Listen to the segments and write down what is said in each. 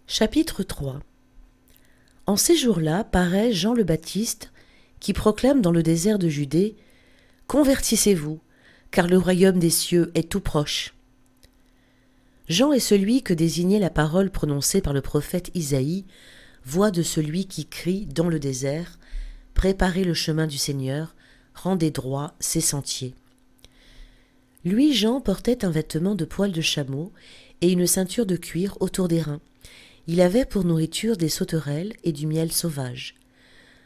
Chapitre 3. En ces jours-là paraît Jean le Baptiste, qui proclame dans le désert de Judée « Convertissez-vous, car le royaume des cieux est tout proche ». Jean est celui que désignait la parole prononcée par le prophète Isaïe, voix de celui qui crie dans le désert « Préparez le chemin du Seigneur, rendez droits ses sentiers ». Lui, Jean, portait un vêtement de poil de chameau et une ceinture de cuir autour des reins. Il avait pour nourriture des sauterelles et du miel sauvage.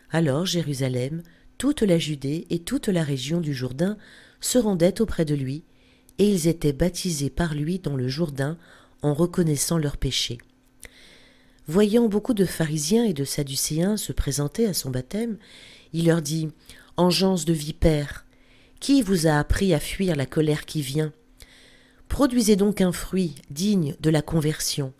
Alors Jérusalem, toute la Judée et toute la région du Jourdain se rendaient auprès de lui, et ils étaient baptisés par lui dans le Jourdain en reconnaissant leurs péchés. Voyant beaucoup de pharisiens et de sadducéens se présenter à son baptême, il leur dit « Engeance de vipères, qui vous a appris à fuir la colère qui vient? Produisez donc un fruit digne de la conversion.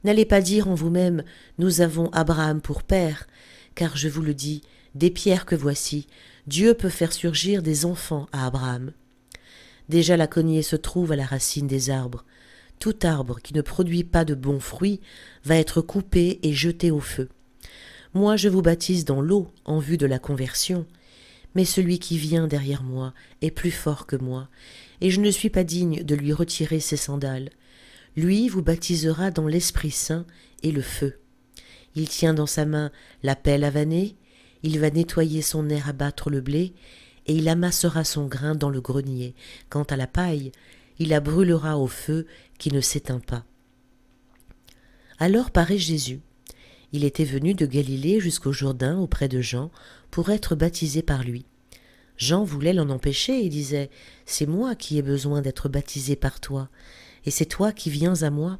N'allez pas dire en vous-même « Nous avons Abraham pour père », car je vous le dis, des pierres que voici, Dieu peut faire surgir des enfants à Abraham. Déjà la cognée se trouve à la racine des arbres. Tout arbre qui ne produit pas de bons fruits va être coupé et jeté au feu. Moi je vous baptise dans l'eau en vue de la conversion, mais celui qui vient derrière moi est plus fort que moi, et je ne suis pas digne de lui retirer ses sandales. Lui vous baptisera dans l'Esprit Saint et le feu. Il tient dans sa main la pelle à vanner, il va nettoyer son aire à battre le blé, et il amassera son grain dans le grenier. Quant à la paille, il la brûlera au feu qui ne s'éteint pas. Alors paraît Jésus. Il était venu de Galilée jusqu'au Jourdain auprès de Jean pour être baptisé par lui. Jean voulait l'en empêcher et disait « C'est moi qui ai besoin d'être baptisé par toi, et c'est toi qui viens à moi ?»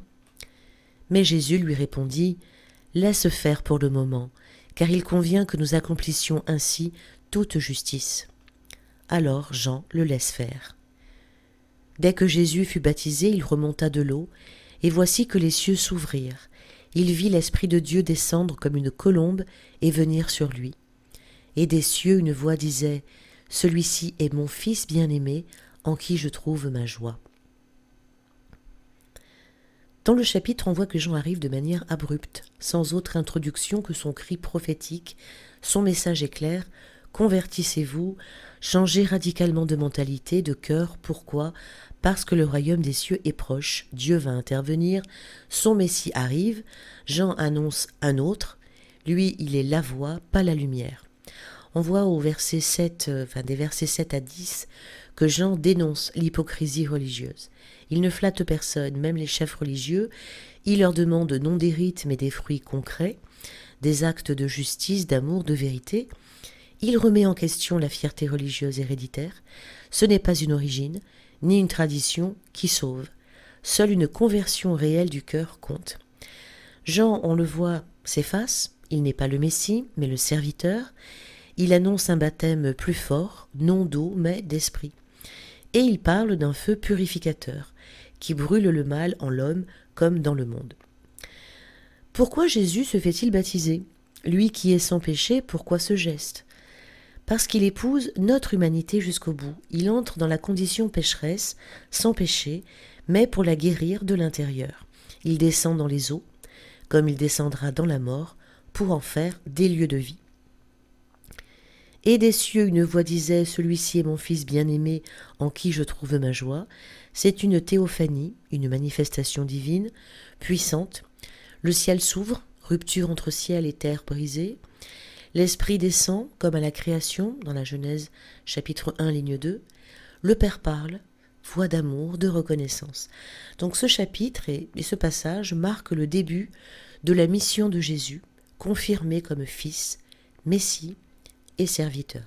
Mais Jésus lui répondit « Laisse faire pour le moment, car il convient que nous accomplissions ainsi toute justice. » Alors Jean le laisse faire. Dès que Jésus fut baptisé, il remonta de l'eau, et voici que les cieux s'ouvrirent. Il vit l'Esprit de Dieu descendre comme une colombe et venir sur lui. Et des cieux une voix disait « Celui-ci est mon Fils bien-aimé, en qui je trouve ma joie. » Dans le chapitre, on voit que Jean arrive de manière abrupte, sans autre introduction que son cri prophétique. Son message est clair « Convertissez-vous, changez radicalement de mentalité, de cœur. Pourquoi ? Parce que le royaume des cieux est proche, Dieu va intervenir, son Messie arrive. » Jean annonce un autre. Lui, il est la voix, pas la lumière. On voit au verset 7, des versets 7 à 10 que Jean dénonce l'hypocrisie religieuse. Il ne flatte personne, même les chefs religieux. Il leur demande non des rites mais des fruits concrets, des actes de justice, d'amour, de vérité. Il remet en question la fierté religieuse héréditaire. Ce n'est pas une origine, ni une tradition qui sauve. Seule une conversion réelle du cœur compte. Jean, on le voit, s'efface. Il n'est pas le Messie, mais le serviteur. Il annonce un baptême plus fort, non d'eau, mais d'esprit. Et il parle d'un feu purificateur, qui brûle le mal en l'homme comme dans le monde. Pourquoi Jésus se fait-il baptiser? Lui qui est sans péché, pourquoi ce geste? Parce qu'il épouse notre humanité jusqu'au bout. Il entre dans la condition pécheresse, sans péché, mais pour la guérir de l'intérieur. Il descend dans les eaux, comme il descendra dans la mort, pour en faire des lieux de vie. Et des cieux une voix disait « Celui-ci est mon Fils bien-aimé, en qui je trouve ma joie ». C'est une théophanie, une manifestation divine, puissante. Le ciel s'ouvre, rupture entre ciel et terre brisée. L'Esprit descend, comme à la création, dans la Genèse, chapitre 1, ligne 2. Le Père parle, voix d'amour, de reconnaissance. Donc ce chapitre et ce passage marquent le début de la mission de Jésus, confirmé comme Fils, Messie et serviteur.